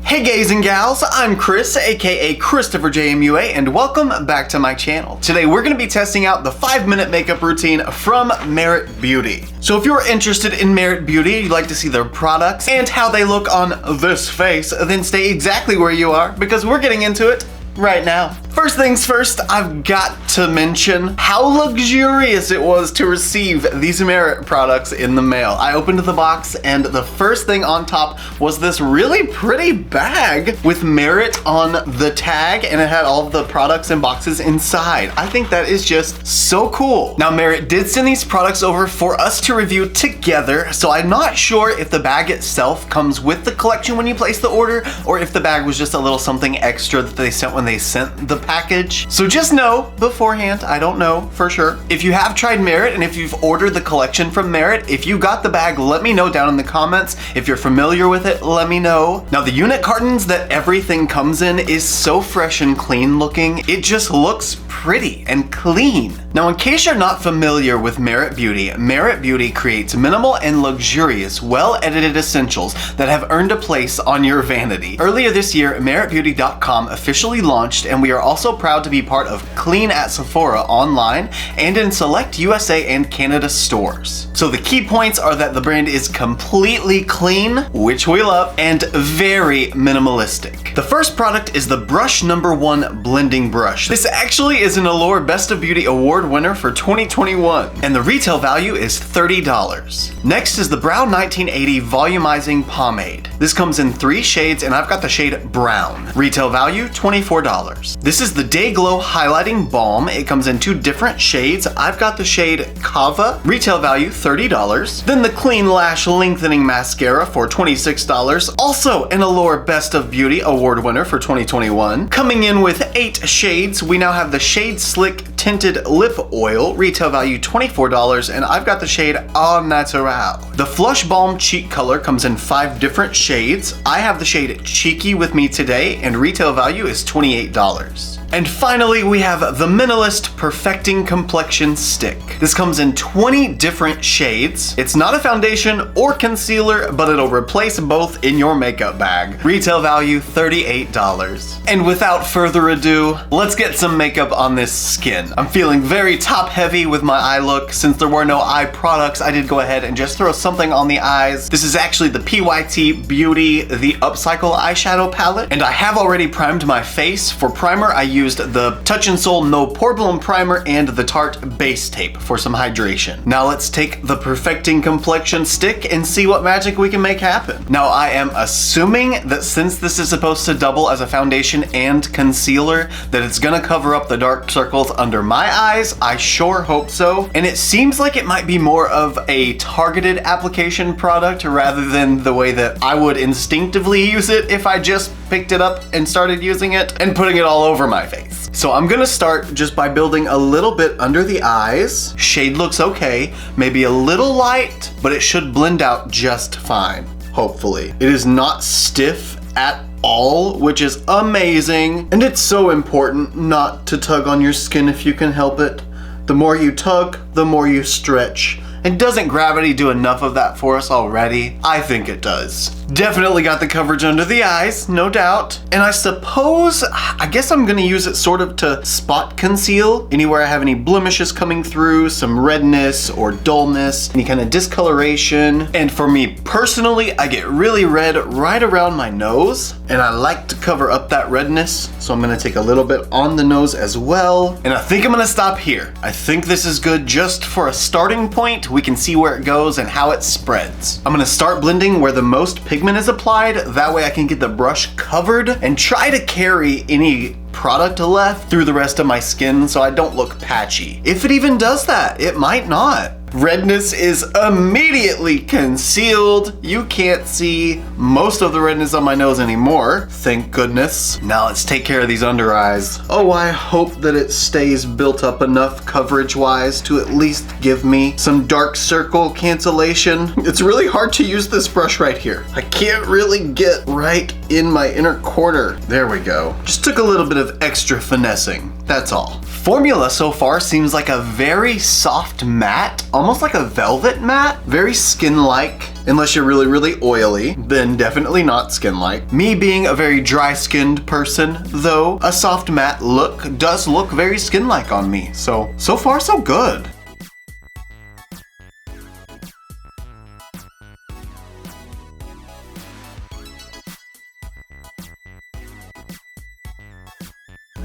Hey guys and gals, I'm Chris, aka ChristopherJMUA, and welcome back to my channel. Today we're going to be testing out the 5-minute makeup routine from Merit Beauty. So if you're interested in Merit Beauty, you'd like to see their products and how they look on this face, then stay exactly where you are because we're getting into it right now. First things first, I've got to mention how luxurious it was to receive these Merit products in the mail. I opened the box and the first thing on top was this really pretty bag with Merit on the tag, and it had all of the products and boxes inside. I think that is just so cool. Now Merit did send these products over for us to review together, so I'm not sure if the bag itself comes with the collection when you place the order, or if the bag was just a little something extra that they sent when they sent the package. So just know beforehand, I don't know for sure. If you have tried Merit and if you've ordered the collection from Merit, if you got the bag, let me know down in the comments. If you're familiar with it, let me know. Now the unit cartons that everything comes in is so fresh and clean looking. It just looks pretty and clean. Now in case you're not familiar with Merit Beauty creates minimal and luxurious, well-edited essentials that have earned a place on your vanity. Earlier this year, meritbeauty.com officially launched, and we are also proud to be part of Clean at Sephora online and in select USA and Canada stores. So the key points are that the brand is completely clean, which we love, and very minimalistic. The first product is the Brush No. 1 Blending Brush. This actually is an Allure Best of Beauty Award winner for 2021, and the retail value is $30. Next is the Brow 1980 Volumizing Pomade. This comes in 3 shades, and I've got the shade Brown. Retail value, $24. This is the Day Glow Highlighting Balm. It comes in 2 different shades. I've got the shade Kava. Retail value, $30. Then the Clean Lash Lengthening Mascara for $26. Also an Allure Best of Beauty Award winner for 2021. Coming in with 8 shades, we now have the Shade Slick Tinted Lip Oil. Retail value, $24. And I've got the shade Au Natural. The Flush Balm Cheek Color comes in 5 different shades. I have the shade Cheeky with me today, and retail value is $28. And finally, we have the Minimalist Perfecting Complexion Stick. This comes in 20 different shades. It's not a foundation or concealer, but it'll replace both in your makeup bag. Retail value, $38. And without further ado, let's get some makeup on this skin. I'm feeling very top heavy with my eye look. Since there were no eye products, I did go ahead and just throw something on the eyes. This is actually the PYT Beauty The Upcycle Eyeshadow Palette, and I have already primed my face. For primer, I used the Touch in Sol No Pore Bloom Primer and the Tarte Base Tape for some hydration. Now let's take the Perfecting Complexion Stick and see what magic we can make happen. Now I am assuming that since this is supposed to double as a foundation and concealer, that it's gonna cover up the dark circles under my eyes. I sure hope so. And it seems like it might be more of a targeted application product rather than the way that I would instinctively use it if I just picked it up and started using it and putting it all over my face. So I'm gonna start just by building a little bit under the eyes. Shade looks okay, maybe a little light, but it should blend out just fine, hopefully. It is not stiff at all, which is amazing. And it's so important not to tug on your skin if you can help it. The more you tug, the more you stretch. And doesn't gravity do enough of that for us already? I think it does. Definitely got the coverage under the eyes, no doubt. And I suppose, I guess I'm gonna use it sort of to spot conceal anywhere I have any blemishes coming through, some redness or dullness, any kind of discoloration. And for me personally, I get really red right around my nose, and I like to cover up that redness. So I'm gonna take a little bit on the nose as well. And I think I'm gonna stop here. I think this is good just for a starting point. We can see where it goes and how it spreads. I'm gonna start blending where the most pigment is applied. That way I can get the brush covered and try to carry any product left through the rest of my skin so I don't look patchy. If it even does that, it might not. Redness is immediately concealed. You can't see most of the redness on my nose anymore, thank goodness. Now let's take care of these under eyes. Oh, I hope that it stays built up enough coverage-wise to at least give me some dark circle cancellation. It's really hard to use this brush right here. I can't really get right in my inner corner. There we go. Just took a little bit of extra finessing, that's all. Formula so far seems like a very soft matte, almost like a velvet matte, very skin-like. Unless you're really, really oily, then definitely not skin-like. Me being a very dry-skinned person, though, a soft matte look does look very skin-like on me. So far so good.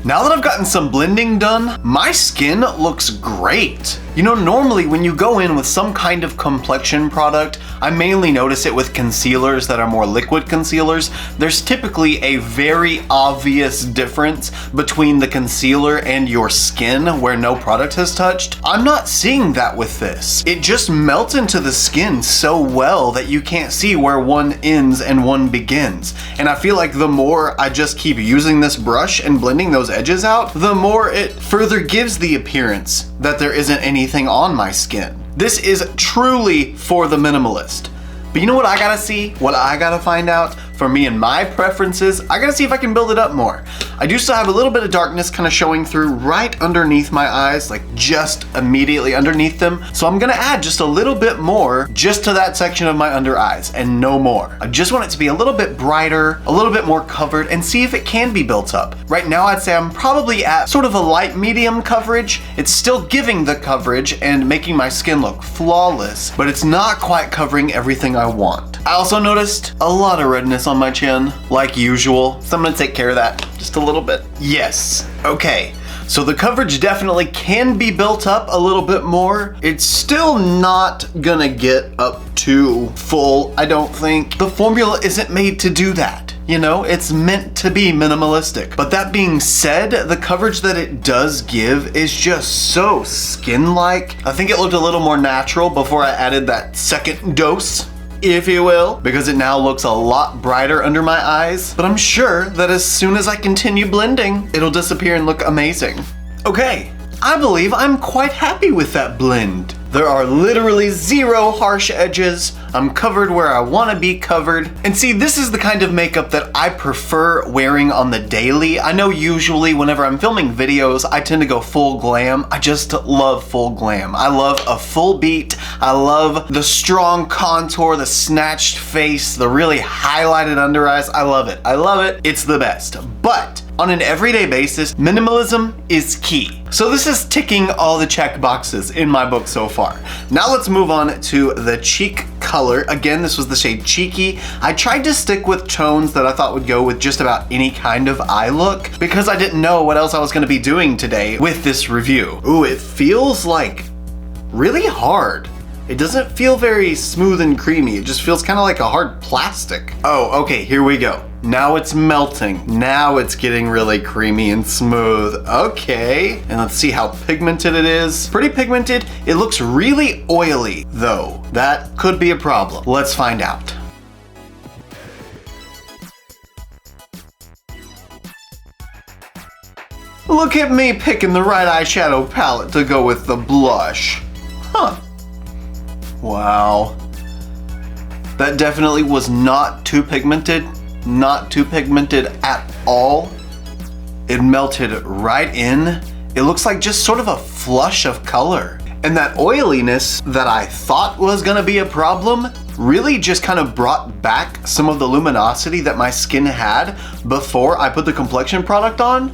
Now that I've gotten some blending done, my skin looks great. You know, normally when you go in with some kind of complexion product, I mainly notice it with concealers that are more liquid concealers. There's typically a very obvious difference between the concealer and your skin where no product has touched. I'm not seeing that with this. It just melts into the skin so well that you can't see where one ends and one begins. And I feel like the more I just keep using this brush and blending those edges out, the more it further gives the appearance that there isn't anything on my skin. This is truly for the minimalist. But you know what I gotta see? What I gotta find out? For me and my preferences, I gotta see if I can build it up more. I do still have a little bit of darkness kind of showing through right underneath my eyes, like just immediately underneath them. So I'm gonna add just a little bit more just to that section of my under eyes and no more. I just want it to be a little bit brighter, a little bit more covered, and see if it can be built up. Right now I'd say I'm probably at sort of a light medium coverage. It's still giving the coverage and making my skin look flawless, but it's not quite covering everything I want. I also noticed a lot of redness on my chin, like usual, so I'm gonna take care of that just a little bit. Yes, okay. So the coverage definitely can be built up a little bit more. It's still not gonna get up to full, I don't think. The formula isn't made to do that. You know, it's meant to be minimalistic. But that being said, the coverage that it does give is just so skin-like. I think it looked a little more natural before I added that second dose, if you will, because it now looks a lot brighter under my eyes. But I'm sure that as soon as I continue blending, it'll disappear and look amazing. Okay, I believe I'm quite happy with that blend. There are literally zero harsh edges. I'm covered where I want to be covered. And see, this is the kind of makeup that I prefer wearing on the daily. I know usually whenever I'm filming videos, I tend to go full glam. I just love full glam. I love a full beat. I love the strong contour, the snatched face, the really highlighted under eyes. I love it. I love it. It's the best. But on an everyday basis, minimalism is key. So this is ticking all the check boxes in my book so far. Now let's move on to the cheek color. Again, this was the shade Cheeky. I tried to stick with tones that I thought would go with just about any kind of eye look because I didn't know what else I was gonna be doing today with this review. Ooh, it feels like really hard. It doesn't feel very smooth and creamy. It just feels kind of like a hard plastic. Oh, okay, here we go. Now it's melting. Now it's getting really creamy and smooth. Okay, and let's see how pigmented it is. Pretty pigmented. It looks really oily though. That could be a problem. Let's find out. Look at me picking the right eyeshadow palette to go with the blush. Huh. Wow. That definitely was not too pigmented. Not too pigmented at all. It melted right in. It looks like just sort of a flush of color. And that oiliness that I thought was gonna be a problem really just kind of brought back some of the luminosity that my skin had before I put the complexion product on.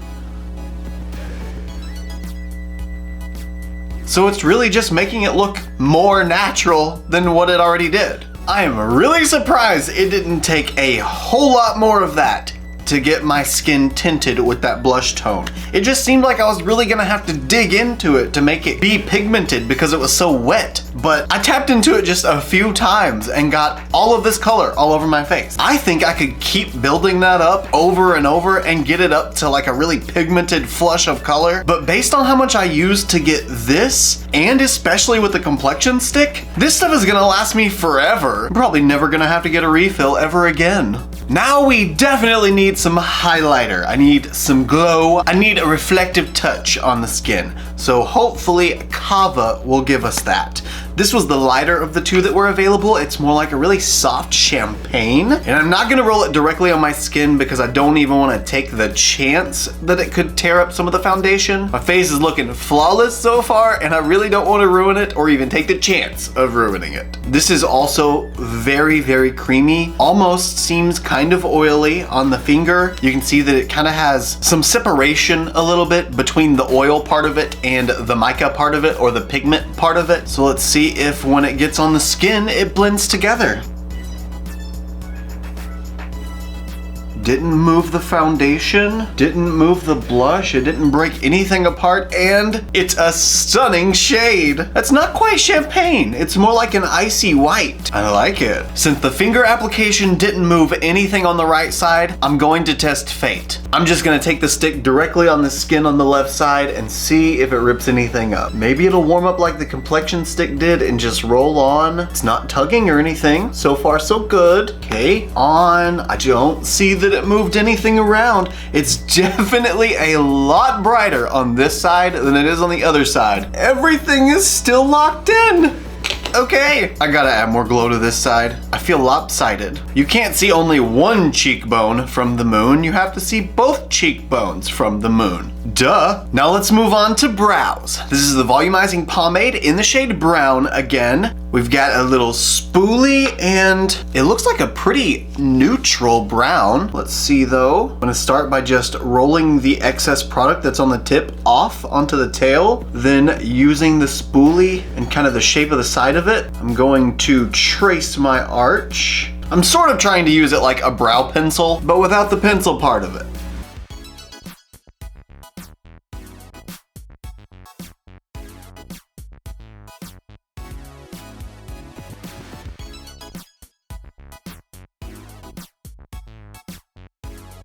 So it's really just making it look more natural than what it already did. I am really surprised it didn't take a whole lot more of that to get my skin tinted with that blush tone. It just seemed like I was really gonna have to dig into it to make it be pigmented because it was so wet. But I tapped into it just a few times and got all of this color all over my face. I think I could keep building that up over and over and get it up to like a really pigmented flush of color. But based on how much I used to get this, and especially with the complexion stick, this stuff is gonna last me forever. I'm probably never gonna have to get a refill ever again. Now we definitely need some highlighter. I need some glow. I need a reflective touch on the skin. So hopefully Kava will give us that. This was the lighter of the two that were available. It's more like a really soft champagne. And I'm not gonna roll it directly on my skin because I don't even wanna take the chance that it could tear up some of the foundation. My face is looking flawless so far, and I really don't wanna ruin it or even take the chance of ruining it. This is also very, very creamy. Almost seems kind of oily on the finger. You can see that it kind of has some separation a little bit between the oil part of it and the mica part of it, or the pigment part of it. So let's see if when it gets on the skin, it blends together. Didn't move the foundation, didn't move the blush, it didn't break anything apart, and it's a stunning shade. That's not quite champagne, it's more like an icy white. I like it. Since the finger application didn't move anything on the right side, I'm going to test fate. I'm just gonna take the stick directly on the skin on the left side and see if it rips anything up. Maybe it'll warm up like the complexion stick did and just roll on. It's not tugging or anything. So far so good. Okay, on. I don't see that it moved anything around. It's definitely a lot brighter on this side than it is on the other side. Everything is still locked in. Okay, I gotta add more glow to this side. I feel lopsided. You can't see only one cheekbone from the moon. You have to see both cheekbones from the moon. Duh. Now let's move on to brows. This is the volumizing pomade in the shade brown again. We've got a little spoolie and it looks like a pretty neutral brown. Let's see though. I'm gonna start by just rolling the excess product that's on the tip off onto the tail, then using the spoolie and kind of the shape of the side of it, I'm going to trace my arch. I'm sort of trying to use it like a brow pencil, but without the pencil part of it.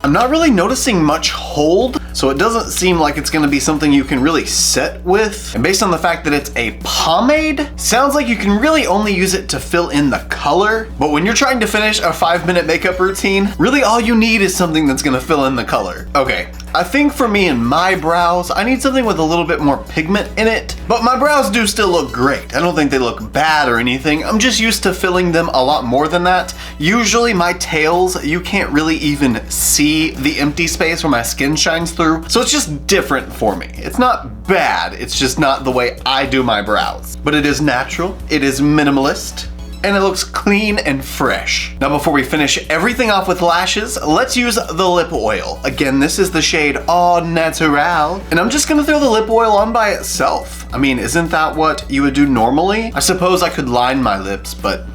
I'm not really noticing much hold, so it doesn't seem like it's gonna be something you can really set with. And based on the fact that it's a pomade, sounds like you can really only use it to fill in the color. But when you're trying to finish a 5-minute makeup routine, really all you need is something that's gonna fill in the color. Okay, I think for me and my brows, I need something with a little bit more pigment in it, but my brows do still look great. I don't think they look bad or anything. I'm just used to filling them a lot more than that. Usually my tails, you can't really even see the empty space where my skin shines through, so it's just different for me. It's not bad, it's just not the way I do my brows. But it is natural, it is minimalist, and it looks clean and fresh. Now before we finish everything off with lashes, let's use the lip oil. Again, this is the shade Au Naturel, and I'm just gonna throw the lip oil on by itself. I mean, isn't that what you would do normally? I suppose I could line my lips, but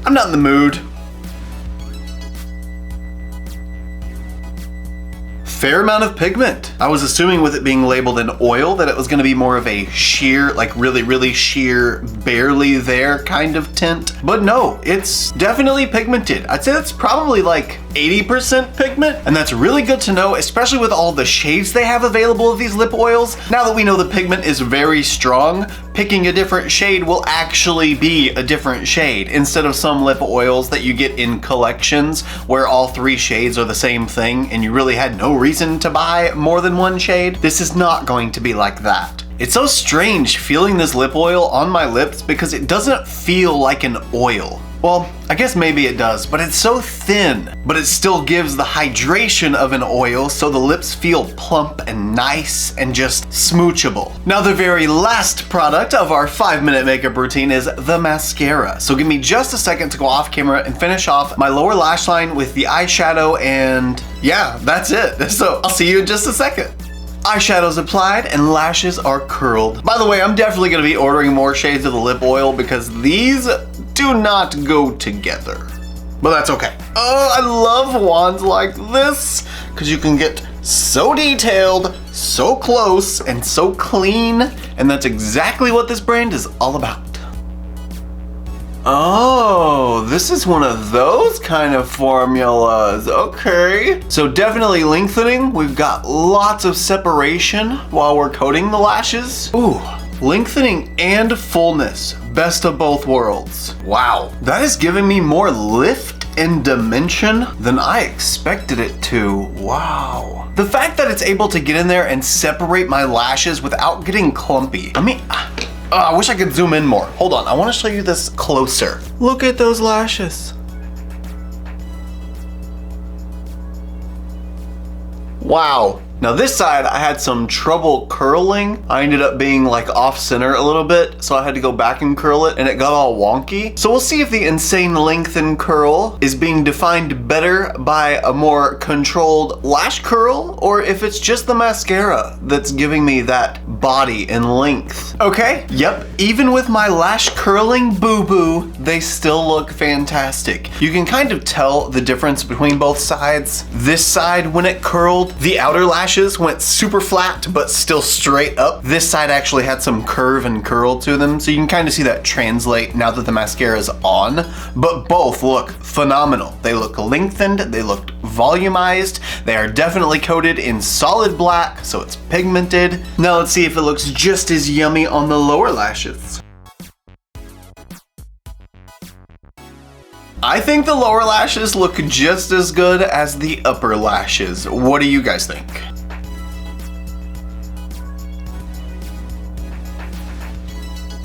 I'm not in the mood. Fair amount of pigment. I was assuming with it being labeled in oil that it was gonna be more of a sheer, like really, really sheer, barely there kind of tint. But no, it's definitely pigmented. I'd say that's probably like 80% pigment, and that's really good to know, especially with all the shades they have available of these lip oils. Now that we know the pigment is very strong, picking a different shade will actually be a different shade instead of some lip oils that you get in collections where all 3 shades are the same thing and you really had no reason to buy more than one shade. This is not going to be like that. It's so strange feeling this lip oil on my lips because it doesn't feel like an oil. Well, I guess maybe it does, but it's so thin, but it still gives the hydration of an oil so the lips feel plump and nice and just smoochable. Now the very last product of our 5-minute makeup routine is the mascara. So give me just a second to go off camera and finish off my lower lash line with the eyeshadow, and yeah, that's it. So I'll see you in just a second. Eyeshadow's applied and lashes are curled. By the way, I'm definitely gonna be ordering more shades of the lip oil because these do not go together. But that's okay. Oh, I love wands like this because you can get so detailed, so close, and so clean. And that's exactly what this brand is all about. Oh, this is one of those kind of formulas. Okay. So definitely lengthening. We've got lots of separation while we're coating the lashes. Ooh, lengthening and fullness. Best of both worlds. Wow, that is giving me more lift and dimension than I expected it to. Wow. The fact that it's able to get in there and separate my lashes without getting clumpy. I mean, I wish I could zoom in more. Hold on, I wanna show you this closer. Look at those lashes. Wow. Now this side, I had some trouble curling. I ended up being like off center a little bit, so I had to go back and curl it, and it got all wonky. So we'll see if the insane length and curl is being defined better by a more controlled lash curl, or if it's just the mascara that's giving me that body and length. Okay, yep, even with my lash curling boo-boo, they still look fantastic. You can kind of tell the difference between both sides. This side, when it curled, the outer lash went super flat but still straight up. This side actually had some curve and curl to them, so you can kind of see that translate now that the mascara is on. But both look phenomenal. They look lengthened, they look volumized, they are definitely coated in solid black, so it's pigmented. Now let's see if it looks just as yummy on the lower lashes. I think the lower lashes look just as good as the upper lashes. What do you guys think?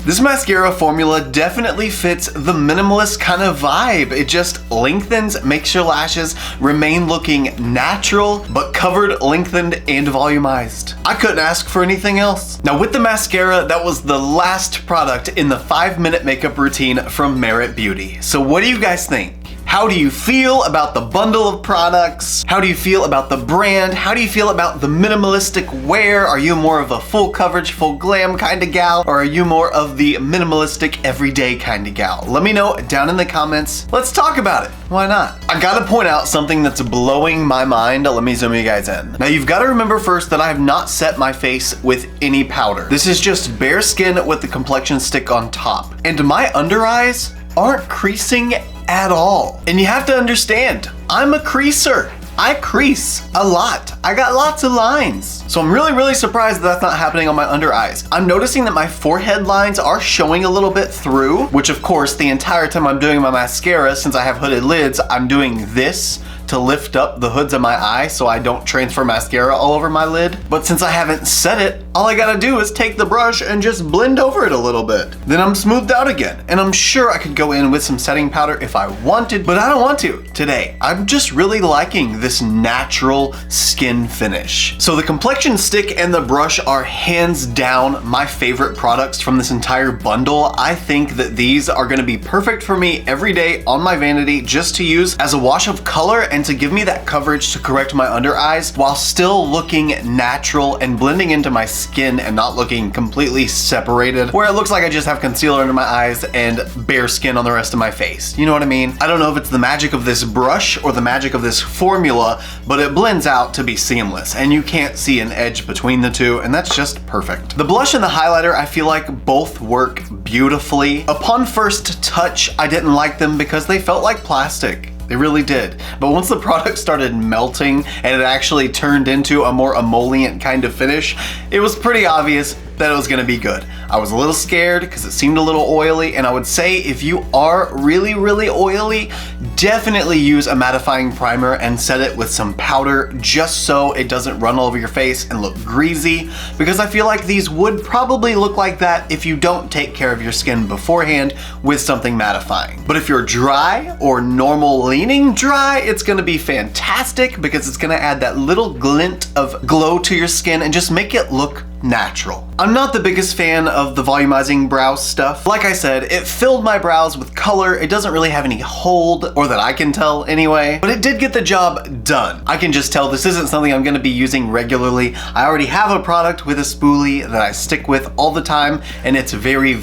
This mascara formula definitely fits the minimalist kind of vibe. It just lengthens, makes your lashes remain looking natural, but covered, lengthened, and volumized. I couldn't ask for anything else. Now with the mascara, that was the last product in the 5-minute makeup routine from Merit Beauty. So what do you guys think? How do you feel about the bundle of products? How do you feel about the brand? How do you feel about the minimalistic wear? Are you more of a full coverage, full glam kind of gal? Or are you more of the minimalistic, everyday kind of gal? Let me know down in the comments. Let's talk about it. Why not? I gotta point out something that's blowing my mind. Let me zoom you guys in. Now you've gotta remember first that I have not set my face with any powder. This is just bare skin with the complexion stick on top. And my under eyes aren't creasing at all. And you have to understand, I'm a creaser. I crease a lot. I got lots of lines. So I'm really surprised that that's not happening on my under eyes. I'm noticing that my forehead lines are showing a little bit through, which of course the entire time I'm doing my mascara, since I have hooded lids, I'm doing this to lift up the hoods of my eye so I don't transfer mascara all over my lid. But since I haven't set it, all I gotta do is take the brush and just blend over it a little bit. Then I'm smoothed out again. And I'm sure I could go in with some setting powder if I wanted, but I don't want to today. I'm just really liking this natural skin finish. So the complexion stick and the brush are hands down my favorite products from this entire bundle. I think that these are gonna be perfect for me every day on my vanity just to use as a wash of color and to give me that coverage to correct my under eyes while still looking natural and blending into my skin and not looking completely separated where it looks like I just have concealer under my eyes and bare skin on the rest of my face. You know what I mean? I don't know if it's the magic of this brush or the magic of this formula, but it blends out to be seamless and you can't see an edge between the two, and that's just perfect. The blush and the highlighter, I feel like both work beautifully. Upon first touch, I didn't like them because they felt like plastic. They really did. But once the product started melting and it actually turned into a more emollient kind of finish, it was pretty obvious that it was gonna be good. I was a little scared because it seemed a little oily, and I would say if you are really oily, definitely use a mattifying primer and set it with some powder just so it doesn't run all over your face and look greasy, because I feel like these would probably look like that if you don't take care of your skin beforehand with something mattifying. But if you're dry or normal leaning dry, it's gonna be fantastic because it's gonna add that little glint of glow to your skin and just make it look natural. I'm not the biggest fan of the volumizing brow stuff. Like I said, it filled my brows with color. It doesn't really have any hold, or that I can tell anyway, but it did get the job done. I can just tell this isn't something I'm gonna be using regularly. I already have a product with a spoolie that I stick with all the time, and it's very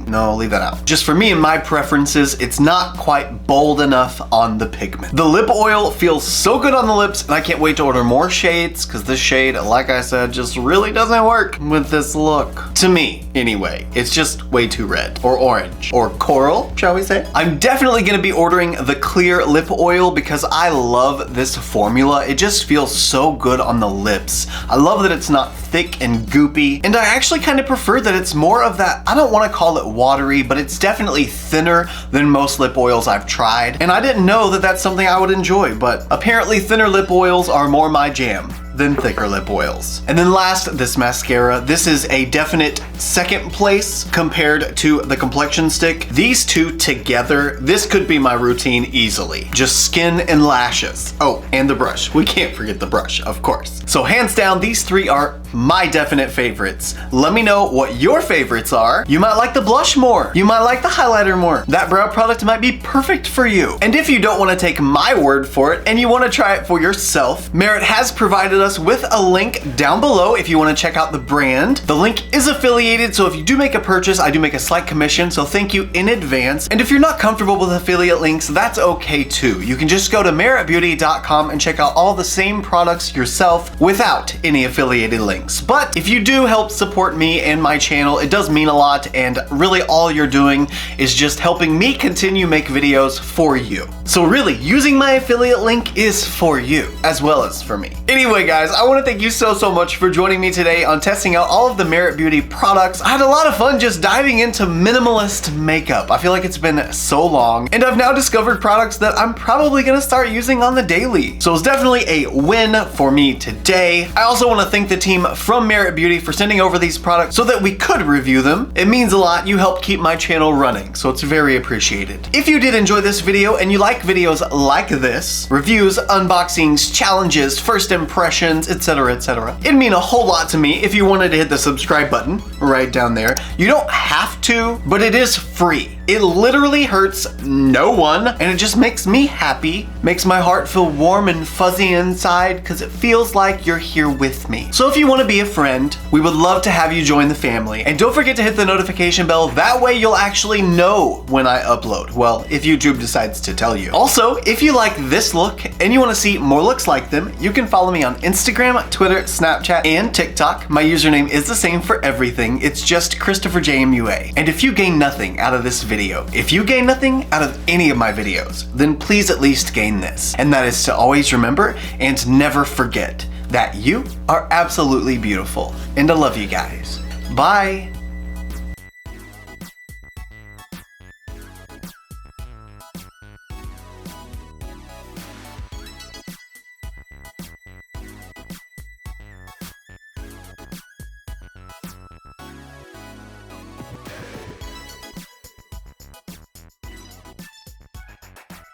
no, leave that out. Just for me and my preferences, it's not quite bold enough on the pigment. The lip oil feels so good on the lips, and I can't wait to order more shades, because this shade, like I said, just really doesn't work with this look. To me, anyway. It's just way too red, or orange, or coral, shall we say? I'm definitely gonna be ordering the clear lip oil because I love this formula. It just feels so good on the lips. I love that it's not thick and goopy, and I actually kind of prefer that it's more of that, I don't want to call it watery, but it's definitely thinner than most lip oils I've tried, and I didn't know that that's something I would enjoy, but apparently thinner lip oils are more my jam. than thicker lip oils. And then last, this mascara. This is a definite second place compared to the complexion stick. These two together, this could be my routine easily. Just skin and lashes. Oh, and the brush. We can't forget the brush, of course. So hands down, these three are my definite favorites. Let me know what your favorites are. You might like the blush more. You might like the highlighter more. That brow product might be perfect for you. And if you don't want to take my word for it and you want to try it for yourself, Merit has provided us with a link down below if you want to check out the brand. The link is affiliated, so if you do make a purchase, I do make a slight commission, so thank you in advance. And if you're not comfortable with affiliate links, that's okay too. You can just go to meritbeauty.com and check out all the same products yourself without any affiliated links. But if you do help support me and my channel, it does mean a lot, and really all you're doing is just helping me continue make videos for you. So really, using my affiliate link is for you as well as for me. Anyway guys, I want to thank you so much for joining me today on testing out all of the Merit Beauty products. I had a lot of fun just diving into minimalist makeup. I feel like it's been so long, and I've now discovered products that I'm probably gonna start using on the daily. So it's definitely a win for me today. I also want to thank the team from Merit Beauty for sending over these products so that we could review them. It means a lot. You help keep my channel running, so it's very appreciated. If you did enjoy this video and you like videos like this, reviews, unboxings, challenges, first impressions, etc., it'd mean a whole lot to me if you wanted to hit the subscribe button right down there. You don't have to, but it is free. It literally hurts no one, and it just makes me happy, makes my heart feel warm and fuzzy inside because it feels like you're here with me. So if you want to be a friend, we would love to have you join the family. And don't forget to hit the notification bell. That way you'll actually know when I upload. Well, if YouTube decides to tell you. Also, if you like this look and you want to see more looks like them, you can follow me on Instagram, Twitter, Snapchat, and TikTok. My username is the same for everything. It's just ChristopherJMUA. And if you gain nothing out of this video, if you gain nothing out of any of my videos, then please at least gain this. And that is to always remember and never forget that you are absolutely beautiful. And I love you guys. Bye.